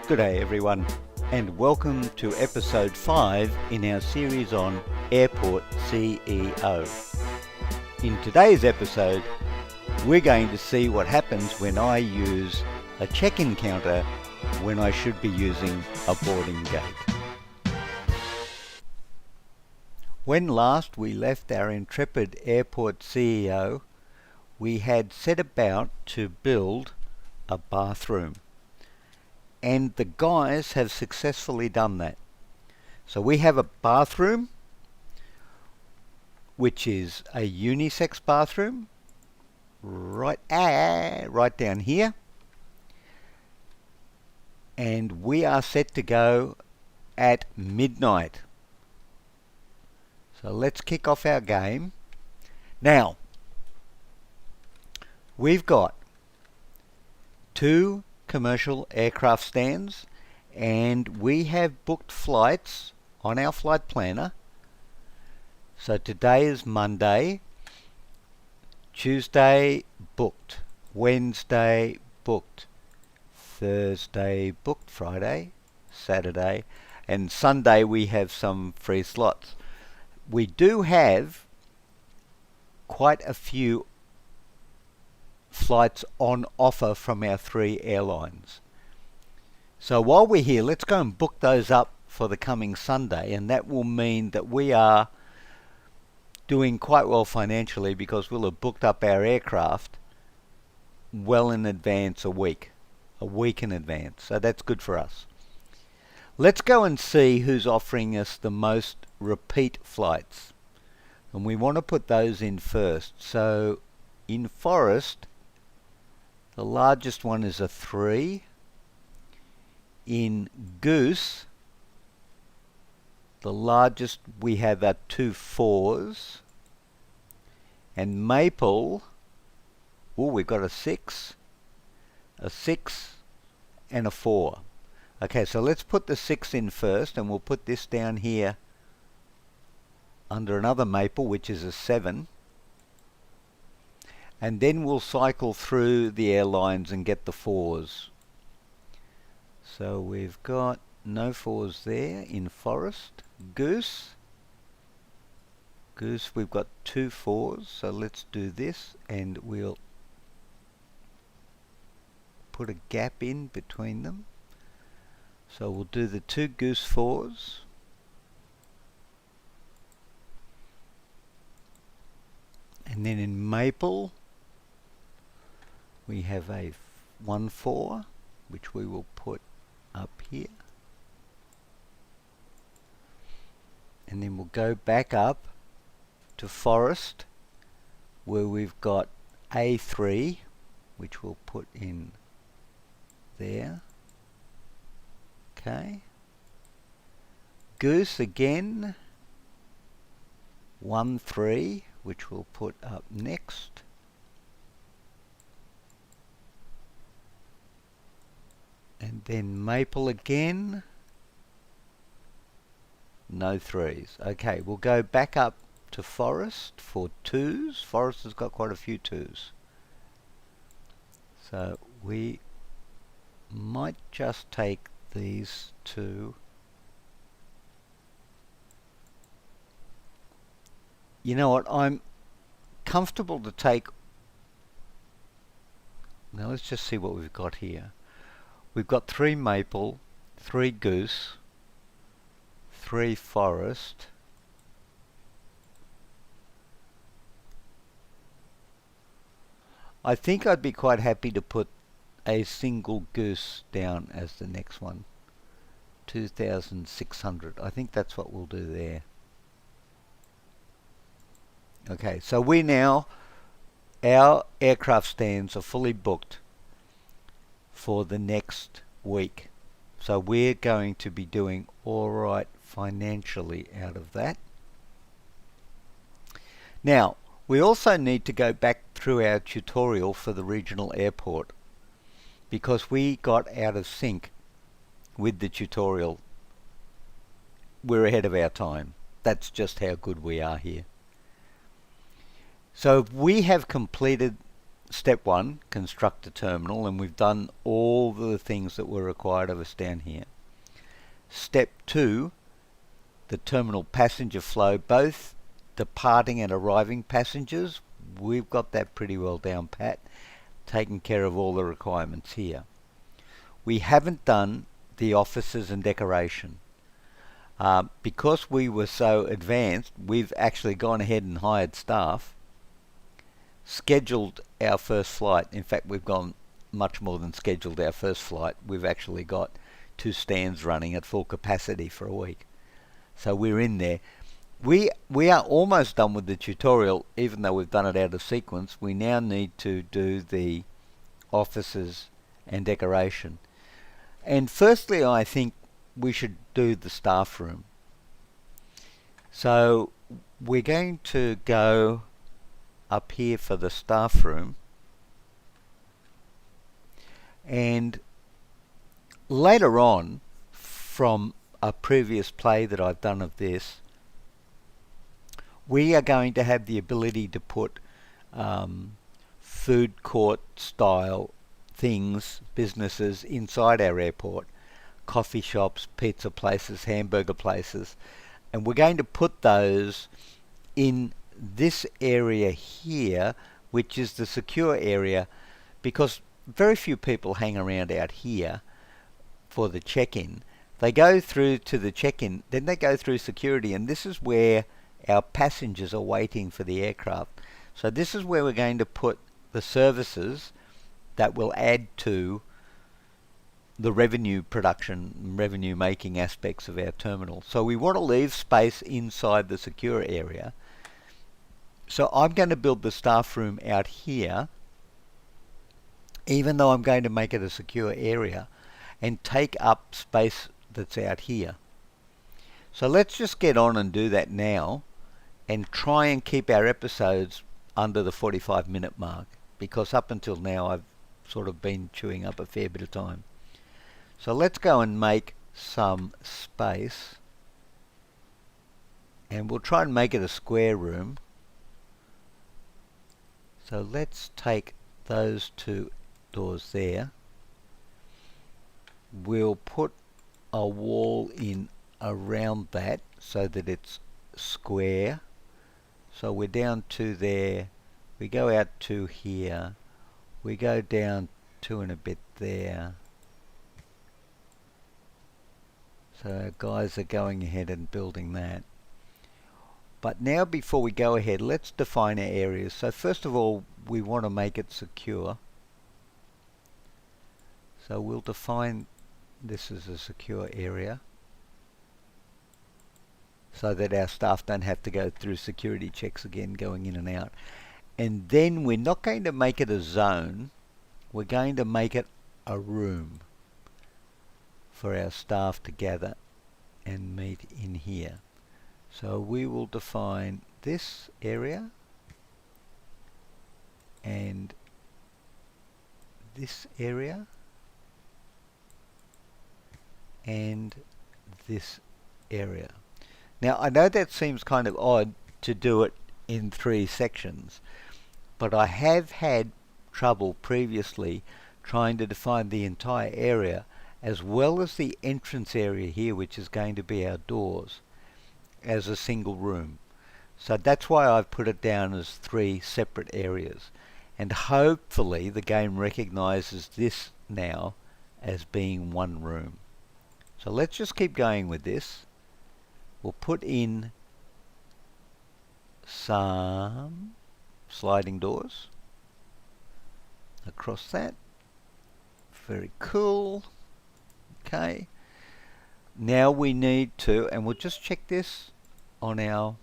Good day everyone, and welcome to episode 5 in our series on Airport CEO. In today's episode, we're going to see what happens when I use a check-in counter when I should be using a boarding gate. When last we left our intrepid airport CEO, we had set about to build a bathroom. And the guys have successfully done that. So we have a bathroom, which is a unisex bathroom, right down here. And we are set to go at midnight. So let's kick off our game. Now, we've got 2 commercial aircraft stands, and we have booked flights on our flight planner. So today is Monday, Tuesday booked, Wednesday booked, Thursday booked, Friday, Saturday, and Sunday we have some free slots. We do have quite a few flights on offer from our 3 airlines. So while we're here, let's go and book those up for the coming Sunday, and that will mean that we are doing quite well financially because we'll have booked up our aircraft well in advance, a week in advance. So that's good for us. Let's go and see who's offering us the most repeat flights, and we want to put those in first. So in Forest, the largest one is a 3. In Goose, the largest we have are 2 4s. And Maple, we've got a 6, and a 4. Okay, so let's put the 6 in first, and we'll put this down here under another Maple, which is a 7. And then we'll cycle through the airlines and get the 4s. So we've got no 4s there in Forest. Goose, we've got 2 4s, so let's do this, and we'll put a gap in between them. So we'll do the 2 Goose 4s. And then in Maple, we have a 1 4, which we will put up here. And then we'll go back up to Forest, where we've got A3, which we'll put in there. Okay. Goose again, 1 3, which we'll put up next. And then Maple again, no 3s. Okay, we'll go back up to Forest for 2s. Forest has got quite a few 2s. So we might just take these 2. You know what, I'm comfortable to take. Now let's just see what we've got here. We've got 3 Maple, 3 Goose, 3 Forest, I think I'd be quite happy to put a single Goose down as the next one. 2,600. I think that's what we'll do there. Okay, so our aircraft stands are fully booked for the next week. So we're going to be doing all right financially out of that. Now, we also need to go back through our tutorial for the regional airport because we got out of sync with the tutorial. We're ahead of our time. That's just how good we are here. So we have completed step 1, construct a terminal, and we've done all the things that were required of us down here. Step 2, the terminal passenger flow, both departing and arriving passengers, we've got that pretty well down pat, taking care of all the requirements here. We haven't done the offices and decoration. Because we were so advanced, we've actually gone ahead and hired staff, scheduled our first flight. In fact, we've gone much more than scheduled our first flight. We've actually got 2 stands running at full capacity for a week. So we're in there. We are almost done with the tutorial, even though we've done it out of sequence. We now need to do the offices and decoration. And firstly, I think we should do the staff room. So we're going to go up here for the staff room, and later on, from a previous play that I've done of this, we are going to have the ability to put food court style things, businesses inside our airport, coffee shops, pizza places, hamburger places, and we're going to put those in this area here, which is the secure area, because very few people hang around out here for the check-in. They go through to the check-in, then they go through security, and this is where our passengers are waiting for the aircraft. So this is where we're going to put the services that will add to the revenue production, revenue making aspects of our terminal. So we want to leave space inside the secure area. So I'm going to build the staff room out here, even though I'm going to make it a secure area, and take up space that's out here. So let's just get on and do that now, and try and keep our episodes under the 45-minute mark, because up until now I've sort of been chewing up a fair bit of time. So let's go and make some space, and we'll try and make it a square room. So let's take those 2 doors there. We'll put a wall in around that so that it's square. So we're down to there, we go out to here, we go down 2 and a bit there. So our guys are going ahead and building that. But now, before we go ahead, let's define our areas. So first of all, we want to make it secure. So we'll define this as a secure area, so that our staff don't have to go through security checks again, going in and out. And then we're not going to make it a zone, we're going to make it a room for our staff to gather and meet in here. So we will define this area and this area and this area. Now I know that seems kind of odd to do it in 3 sections, but I have had trouble previously trying to define the entire area, as well as the entrance area here, which is going to be our doors, as a single room. So that's why I've put it down as 3 separate areas, and hopefully the game recognizes this now as being one room. So let's just keep going with this. We'll put in some sliding doors across that. Very cool. Okay. Now we need to, and we'll just check this on our,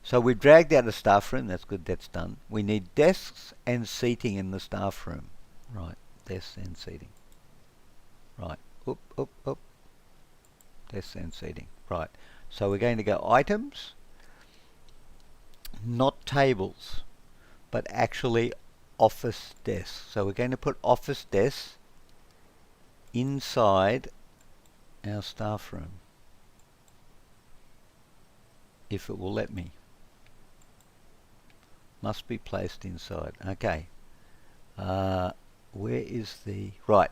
so we dragged out a staff room, that's good, that's done. We need desks and seating in the staff room. Right, desks and seating. Right, up. Desks and seating. Right, so we're going to go items, not tables, but actually office desks. So we're going to put office desks inside our staff room, if it will let me. Must be placed inside. Okay. Where is the... Right.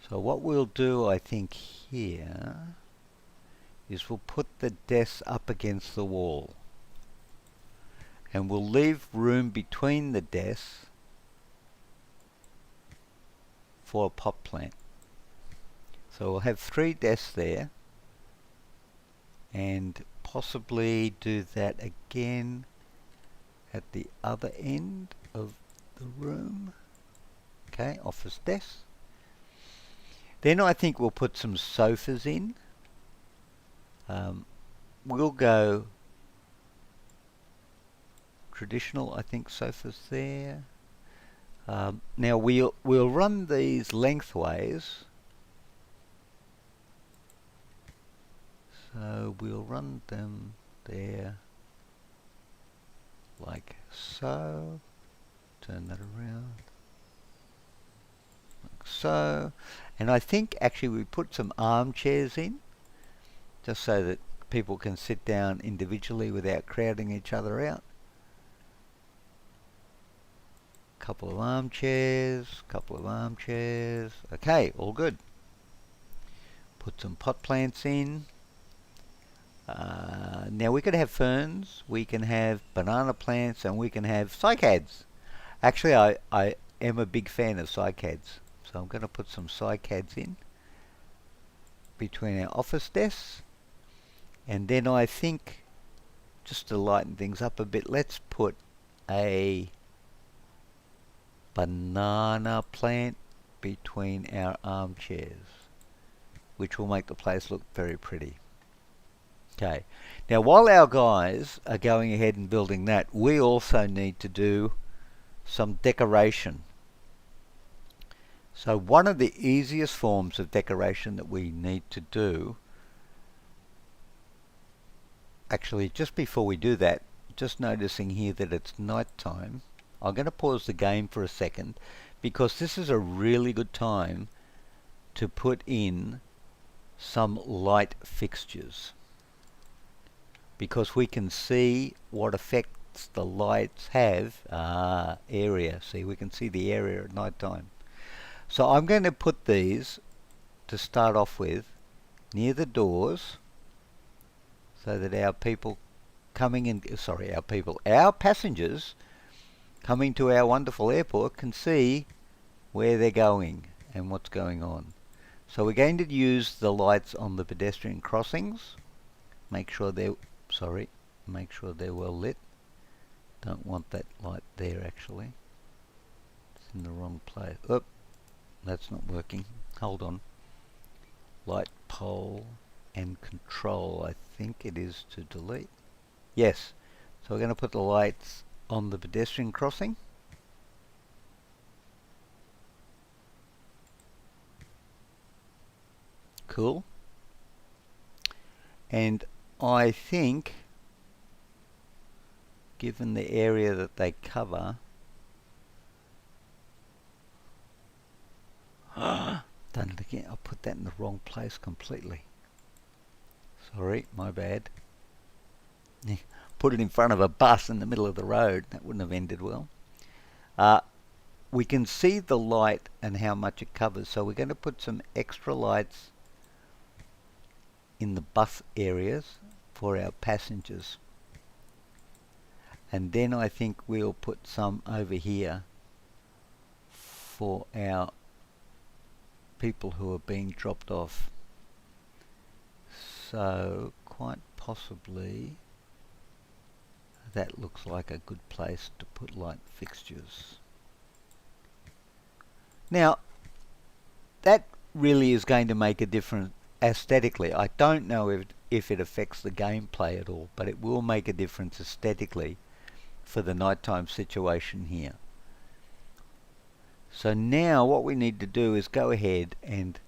So what we'll do, I think, here is we'll put the desk up against the wall. And we'll leave room between the desks for a pot plant. So we'll have 3 desks there, and possibly do that again at the other end of the room. Okay, office desk. Then I think we'll put some sofas in. We'll go traditional, I think, sofas there. Now we'll run these lengthways. So we'll run them there like so. Turn that around like so. And I think actually we put some armchairs in, just so that people can sit down individually without crowding each other out. Couple of armchairs, couple of armchairs. Okay, all good. Put some pot plants in. Now we could have ferns, we can have banana plants, and we can have cycads. Actually, I am a big fan of cycads, so I'm going to put some cycads in between our office desks. And then I think, just to lighten things up a bit, let's put a banana plant between our armchairs, which will make the place look very pretty. Okay, now while our guys are going ahead and building that, we also need to do some decoration. So one of the easiest forms of decoration that we need to do, actually just before we do that, just noticing here that it's night time, I'm going to pause the game for a second, because this is a really good time to put in some light fixtures, because we can see what effects the lights have. Area, see, we can see the area at night time. So I'm going to put these, to start off with, near the doors, so that our people coming in, our passengers coming to our wonderful airport can see where they're going and what's going on. So we're going to use the lights on the pedestrian crossings. Make sure they're well lit. Don't want that light there, actually. It's in the wrong place. Oop, that's not working. Hold on. Light pole and control, I think it is to delete. Yes, so we're going to put the lights on the pedestrian crossing. Cool. And I think, given the area that they cover, done it again. I put that in the wrong place completely. Sorry, my bad. Put it in front of a bus in the middle of the road. That wouldn't have ended well. We can see the light and how much it covers, so we're going to put some extra lights in the bus areas for our passengers. And then I think we'll put some over here for our people who are being dropped off. So quite possibly that looks like a good place to put light fixtures. Now that really is going to make a difference aesthetically. I don't know if it affects the gameplay at all, but it will make a difference aesthetically for the nighttime situation here. So now what we need to do is go ahead and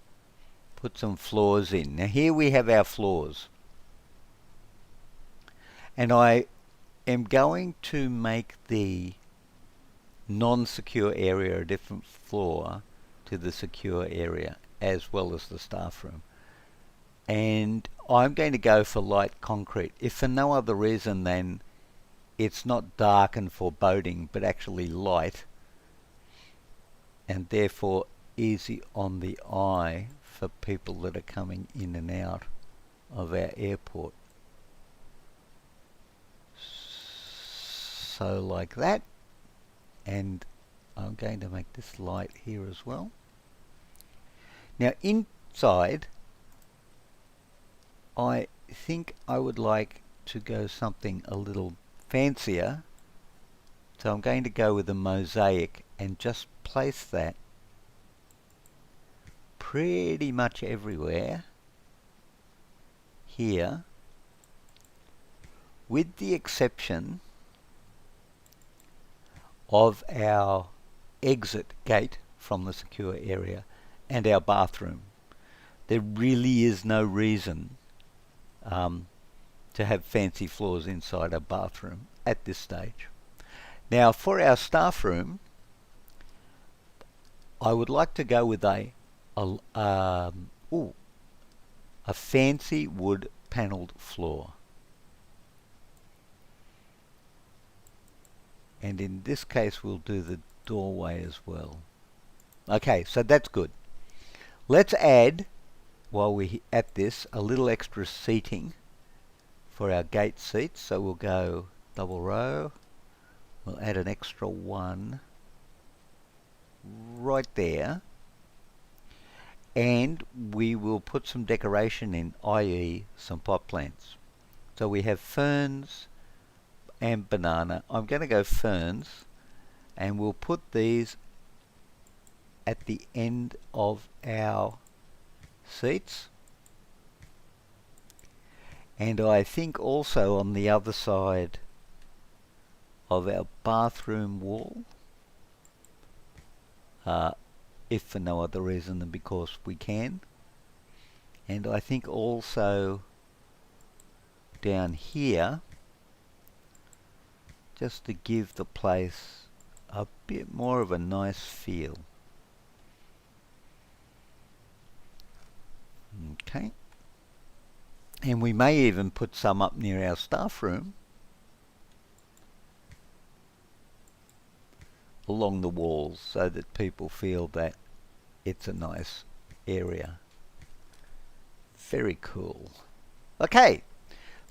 put some floors in. Now here we have our floors, and I am going to make the non-secure area a different floor to the secure area, as well as the staff room. And I'm going to go for light concrete, if for no other reason than it's not dark and foreboding, but actually light, and therefore easy on the eye for people that are coming in and out of our airport. So like that, and I'm going to make this light here as well. Now inside, I think I would like to go something a little fancier. So I'm going to go with a mosaic and just place that pretty much everywhere here, with the exception of our exit gate from the secure area and our bathroom. There really is no reason to have fancy floors inside a bathroom at this stage. Now for our staff room, I would like to go with a fancy wood panelled floor. And in this case we'll do the doorway as well. Okay, so that's good. Let's add, while we're at this, a little extra seating for our gate seats. So we'll go double row. We'll add an extra one right there. And we will put some decoration in, i.e. some pot plants. So we have ferns and banana. I'm going to go ferns, and we'll put these at the end of our seats. And I think also on the other side of our bathroom wall, if for no other reason than because we can. And I think also down here, just to give the place a bit more of a nice feel. Okay. And we may even put some up near our staff room, along the walls, so that people feel that it's a nice area. Very cool. Okay,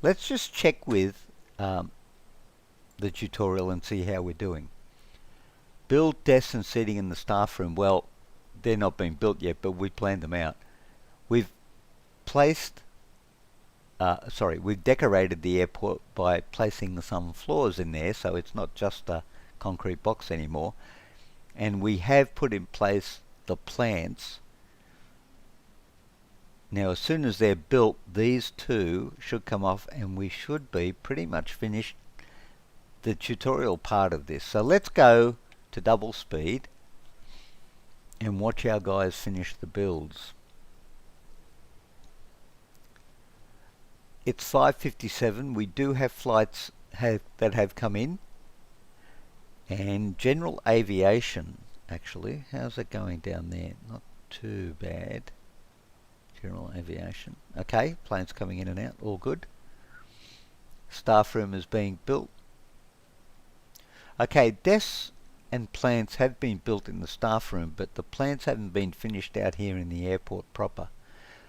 let's just check with the tutorial and see how we're doing. Build desks and seating in the staff room. Well, they're not being built yet, but we planned them out. We've placed we've decorated the airport by placing some floors in there, so it's not just a concrete box anymore. And we have put in place the plants. Now as soon as they're built, these two should come off and we should be pretty much finished the tutorial part of this. So let's go to double speed and watch our guys finish the builds. It's 5:57. We do have flights that have come in. And general aviation, actually, how's it going down there? Not too bad. General aviation. Okay, planes coming in and out, all good. Staff room is being built. Okay, desks and plants have been built in the staff room, but the plants haven't been finished out here in the airport proper.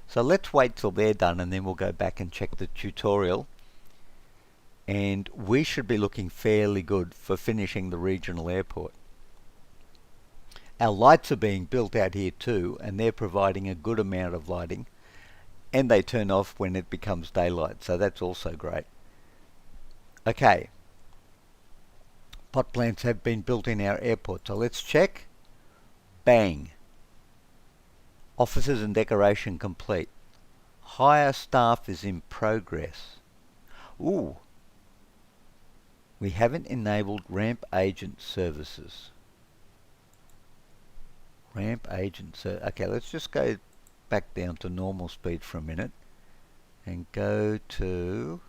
So let's wait till they're done and then we'll go back and check the tutorial. And we should be looking fairly good for finishing the regional airport. Our lights are being built out here too, and they're providing a good amount of lighting. And they turn off when it becomes daylight, so that's also great. Okay. Pot plants have been built in our airport, so let's check. Bang. Offices and decoration complete. Hire staff is in progress. Ooh. We haven't enabled ramp agent services. Ramp agent okay, let's just go back down to normal speed for a minute and go to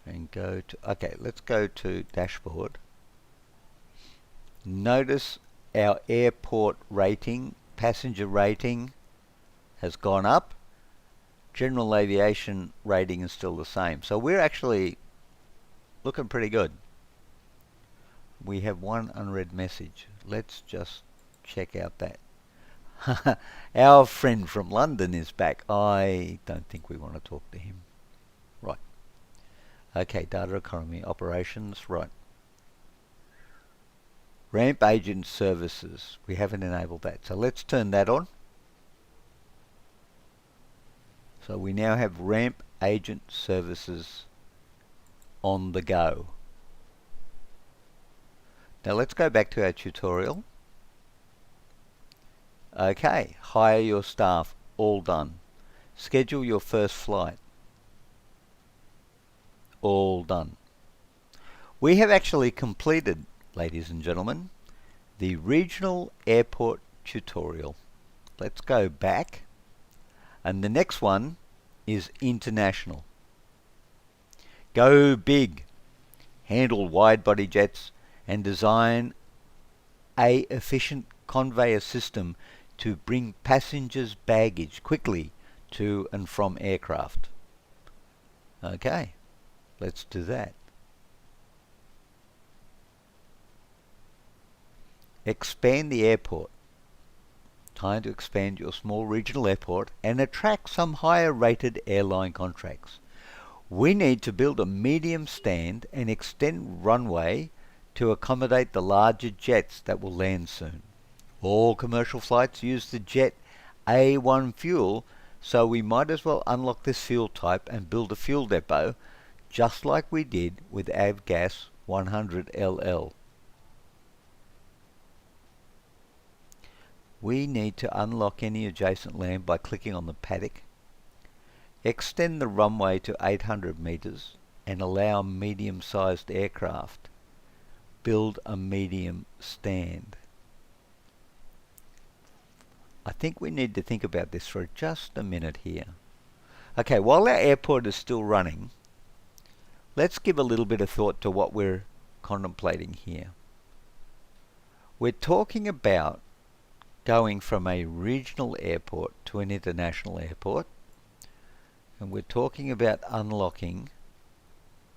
okay, let's go to dashboard. Notice our airport rating, passenger rating has gone up. General aviation rating is still the same. So we're actually Looking pretty good. We have one unread message. Let's just check out that. Our friend from London is back. I don't think we want to talk to him. Right. Okay, data economy, operations, right. Ramp agent services. We haven't enabled that. So let's turn that on. So we now have ramp agent services on the go. Now let's go back to our tutorial. Okay, hire your staff, all done. Schedule your first flight, all done. We have actually completed, ladies and gentlemen, the regional airport tutorial. Let's go back, and the next one is international. Go big, handle wide-body jets, and design a efficient conveyor system to bring passengers' baggage quickly to and from aircraft. Okay, let's do that. Expand the airport. Time to expand your small regional airport and attract some higher rated airline contracts. We need to build a medium stand and extend runway to accommodate the larger jets that will land soon. All commercial flights use the jet A1 fuel, so we might as well unlock this fuel type and build a fuel depot, just like we did with Avgas 100LL. We need to unlock any adjacent land by clicking on the paddock, extend the runway to 800 meters, and allow medium-sized aircraft. Build a medium stand. I think we need to think about this for just a minute here. Okay, while our airport is still running, let's give a little bit of thought to what we're contemplating here. We're talking about going from a regional airport to an international airport, and we're talking about unlocking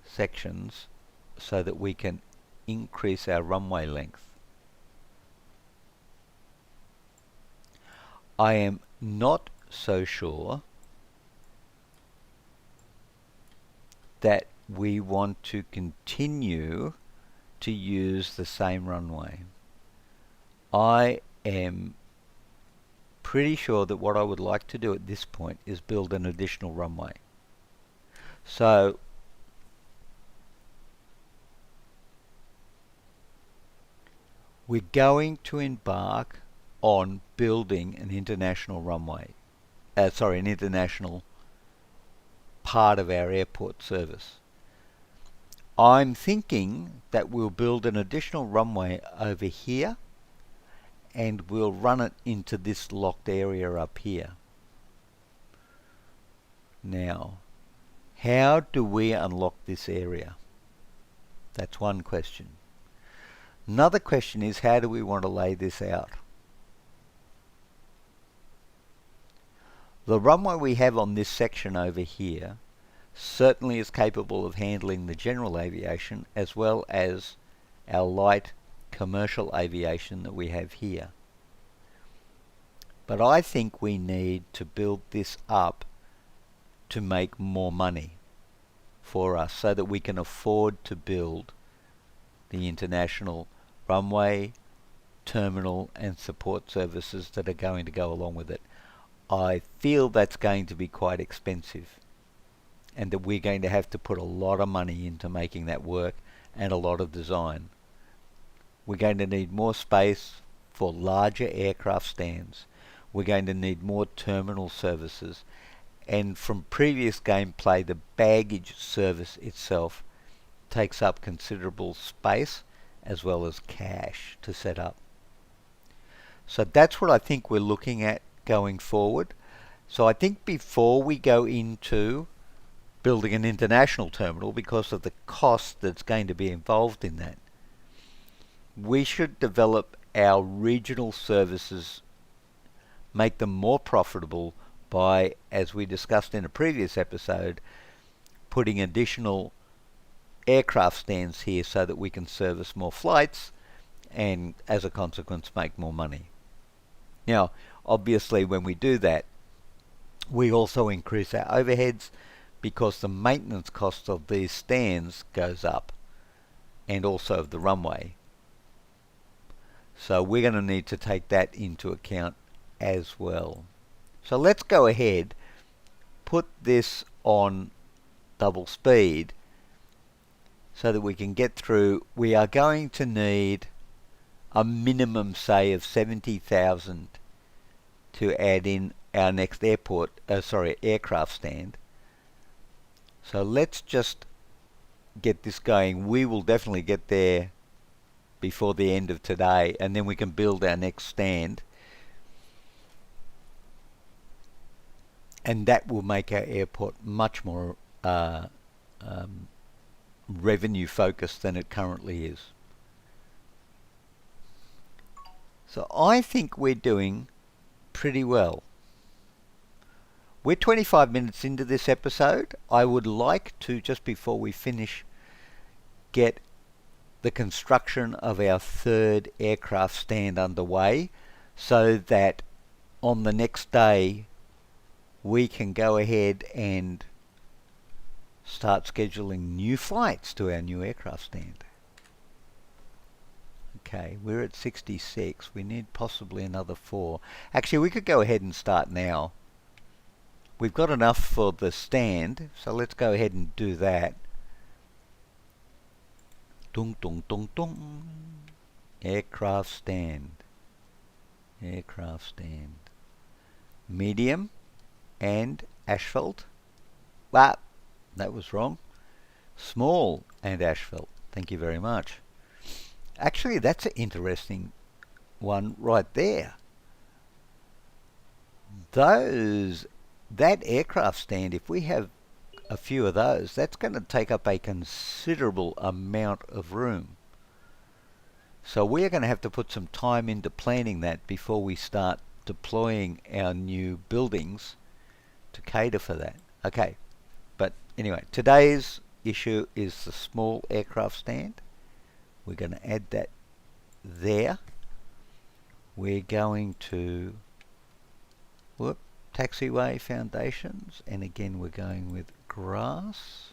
sections so that we can increase our runway length. I am not so sure that we want to continue to use the same runway. I am pretty sure that what I would like to do at this point is build an additional runway. So we're going to embark on building an international runway. An international part of our airport service. I'm thinking that we'll build an additional runway over here, and we'll run it into this locked area up here. Now, how do we unlock this area? That's one question. Another question is, how do we want to lay this out? The runway we have on this section over here certainly is capable of handling the general aviation as well as our light commercial aviation that we have here. But I think we need to build this up to make more money for us so that we can afford to build the international runway, terminal and support services that are going to go along with it. I feel that's going to be quite expensive, and that we're going to have to put a lot of money into making that work and a lot of design. We're going to need more space for larger aircraft stands. We're going to need more terminal services, and from previous gameplay, the baggage service itself takes up considerable space as well as cash to set up. So that's what I think we're looking at going forward. So I think before we go into building an international terminal, because of the cost that's going to be involved in that, we should develop our regional services, make them more profitable by, as we discussed in a previous episode, putting additional aircraft stands here so that we can service more flights and as a consequence make more money. Now, obviously when we do that, we also increase our overheads because the maintenance cost of these stands goes up, and also of the runway. So we're going to need to take that into account as well. So let's go ahead, put this on double speed so that we can get through. We are going to need a minimum, say, of 70,000 to add in our next aircraft stand. So let's just get this going. We will definitely get there before the end of today, and then we can build our next stand, and that will make our airport much more revenue focused than it currently is. So I think we're doing pretty well. We're 25 minutes into this episode. I would like to, just before we finish, get the construction of our third aircraft stand underway so that on the next day we can go ahead and start scheduling new flights to our new aircraft stand. Okay, we're at 66. We need possibly another 4. Actually, we could go ahead and start now. We've got enough for the stand, so let's go ahead and do that. Dung, dung, dung, dung. Aircraft stand. Aircraft stand. Medium and asphalt. Ah, that was wrong. Small and asphalt. Thank you very much. Actually, that's an interesting one right there. That aircraft stand, if we have a few of those, that's going to take up a considerable amount of room. So we're going to have to put some time into planning that before we start deploying our new buildings to cater for that. Okay, but anyway, today's issue is the small aircraft stand. We're going to add that there. We're going to taxiway foundations, and again we're going with grass.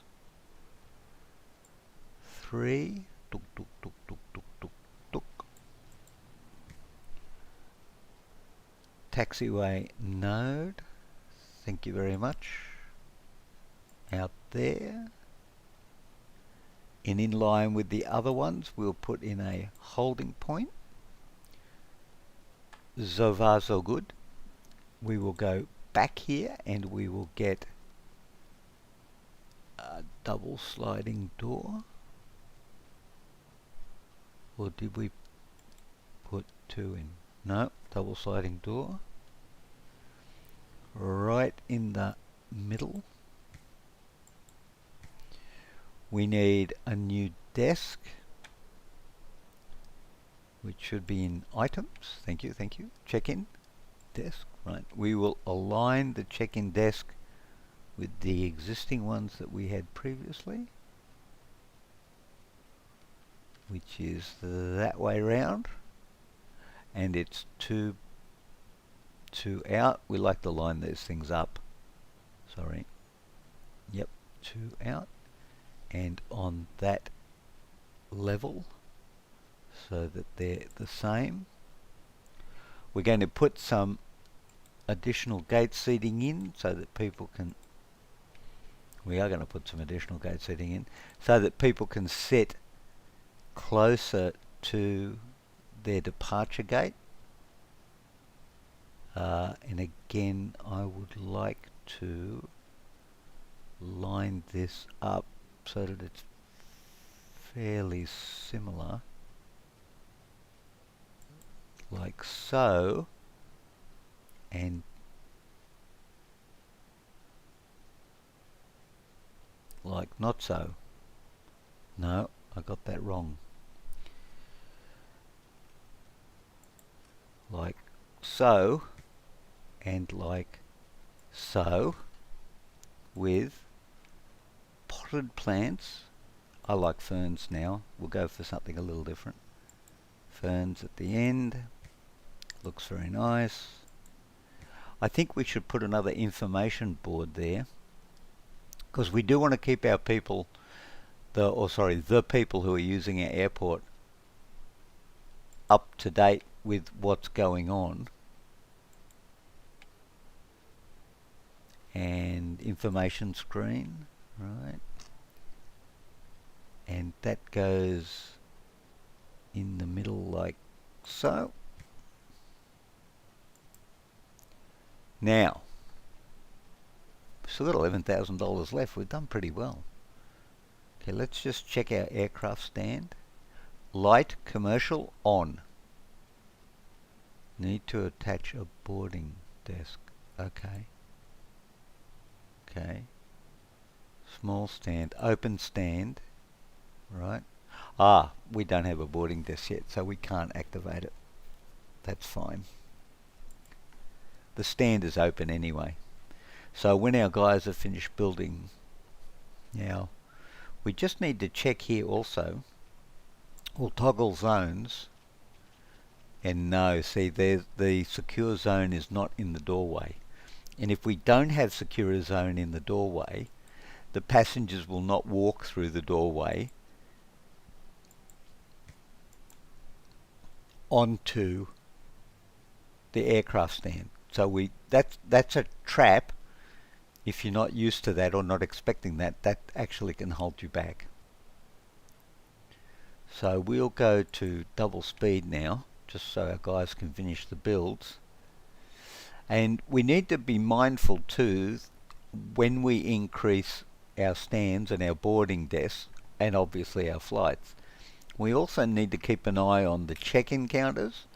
3. Tuk, tuk, tuk, tuk, tuk, tuk, tuk. Taxiway node. Thank you very much. Out there. And in line with the other ones, we'll put in a holding point. So far, so good. We will go back here and we will get a double sliding door. Or did we put 2 in? No, double sliding door. Right in the middle. We need a new desk, which should be in items. Thank you, thank you. Check-in desk. Right. We will align the check-in desk with the existing ones that we had previously, which is that way round, and it's 2 out. We like to line those things up. Sorry. Yep, 2 out. And on that level so that they're the same. We're going to put some additional gate seating in so that people can, we are going to put some additional gate seating in so that people can sit closer to their departure gate. And again, I would like to line this up so that it's fairly similar, like so, and like not so. No, I got that wrong. Like so, and like so, with potted plants I like ferns now. We'll go for something a little different. Ferns at the end. Looks very nice. I think we should put another information board there, because we do want to keep our people, the people who are using our airport up to date with what's going on. And information screen, right? And that goes in the middle like so. Now, we've still got $11,000 left. We've done pretty well. Okay, let's just check our aircraft stand. Light commercial on. Need to attach a boarding desk. Okay. Okay. Small stand, open stand. Right. We don't have a boarding desk yet, so we can't activate it. That's fine. The stand is open anyway. So when our guys have finished building, now we just need to check here also. We'll toggle zones. And no, see, there's the secure zone is not in the doorway. And if we don't have secure zone in the doorway, the passengers will not walk through the doorway onto the aircraft stand. So that's a trap. If you're not used to that or not expecting that, that actually can hold you back. So we'll go to double speed now, just so our guys can finish the builds. And we need to be mindful too, when we increase our stands and our boarding desks, and obviously our flights, we also need to keep an eye on the check-in counters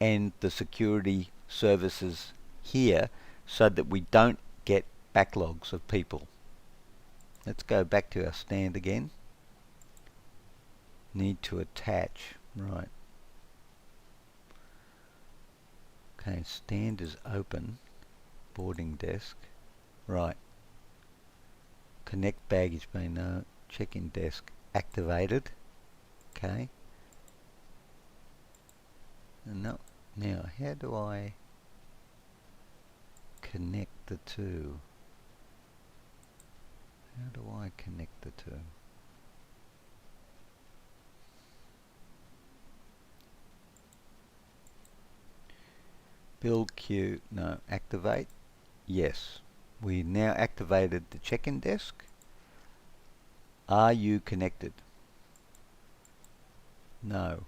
and the security services here, so that we don't get backlogs of people. Let's go back to our stand again. Need to attach, right. Okay, stand is open, boarding desk, right. Connect baggage bay, no. Check-in desk activated, okay. No, now how do I connect the two? How do I connect the two? Build queue, no. Activate, yes. We now activated the check-in desk. Are you connected? No.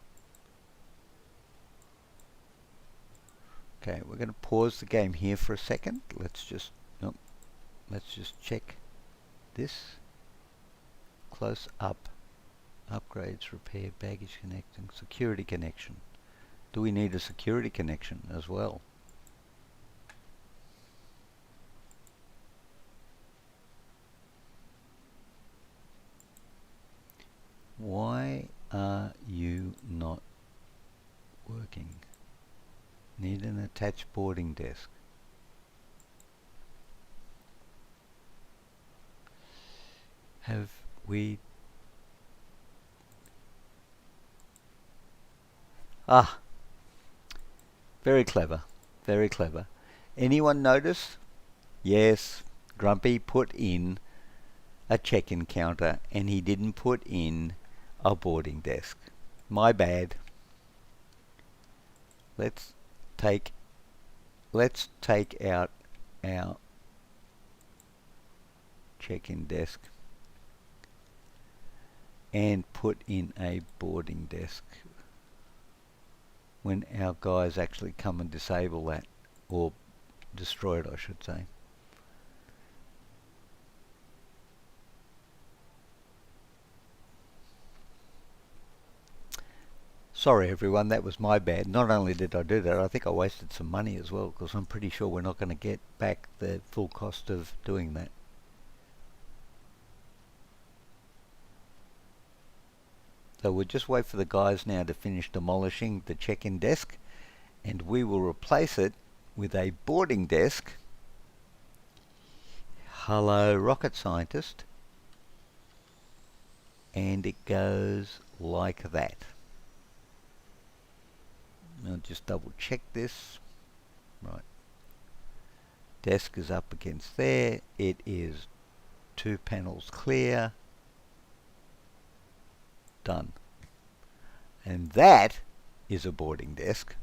Okay, we're going to pause the game here for a second. Let's just check this. Close up. Upgrades, repair, baggage connecting, security connection. Do we need a security connection as well? Why are you not working? Need an attached boarding desk. Have we... Very clever. Very clever. Anyone notice? Yes, Grumpy put in a check-in counter and he didn't put in a boarding desk. My bad. Let's take out our check-in desk and put in a boarding desk when our guys actually come and disable that, or destroy it, I should say. Sorry everyone, that was my bad. Not only did I do that, I think I wasted some money as well, because I'm pretty sure we're not going to get back the full cost of doing that. So we'll just wait for the guys now to finish demolishing the check-in desk, and we will replace it with a boarding desk. Hello, rocket scientist. and it goes like that. I'll just double check this. Right. Desk is up against there. It is 2 panels clear. Done. And that is a boarding desk.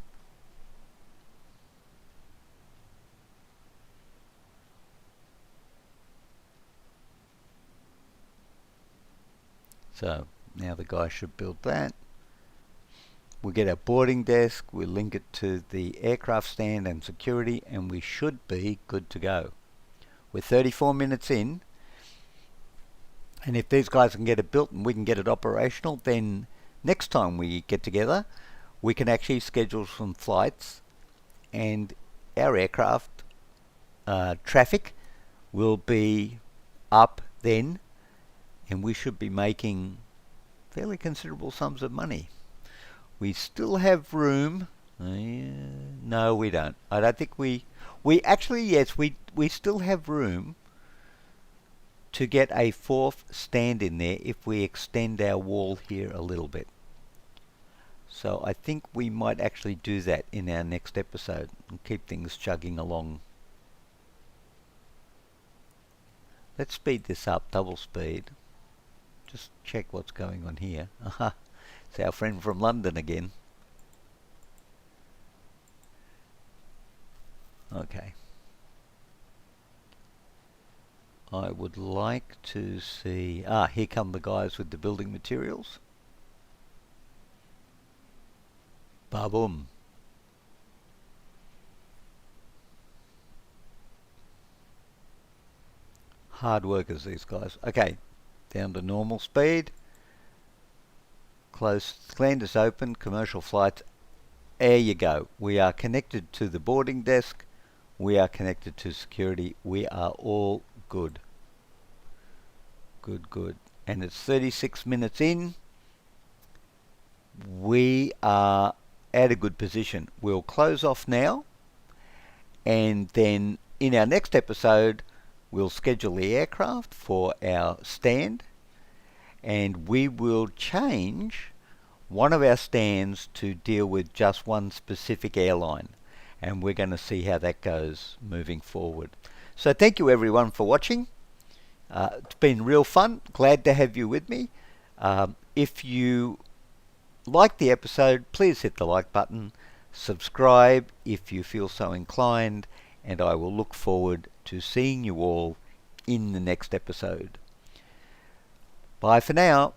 So now the guy should build that. We'll get our boarding desk, we'll link it to the aircraft stand and security, and we should be good to go. We're 34 minutes in, and if these guys can get it built and we can get it operational, then next time we get together, we can actually schedule some flights, and our aircraft traffic will be up then, and we should be making fairly considerable sums of money. We still have room. No, we don't. I don't think we actually, yes, we still have room to get a 4th stand in there if we extend our wall here a little bit. So I think we might actually do that in our next episode and keep things chugging along. Let's speed this up, double speed. Just check what's going on here. Aha, it's our friend from London again. Okay. I would like to see... here come the guys with the building materials. Ba-boom. Hard workers, these guys. Okay, down to normal speed. Close, land is open, commercial flights. There you go. We are connected to the boarding desk. We are connected to security. We are all good. Good. And it's 36 minutes in. We are at a good position. We'll close off now, and then in our next episode we'll schedule the aircraft for our stand, and we will change one of our stands to deal with just one specific airline, and we're going to see how that goes moving forward. So thank you everyone for watching. It's been real fun. Glad to have you with me. If you like the episode, please hit the like button, subscribe if you feel so inclined, and I will look forward to seeing you all in the next episode. Bye for now.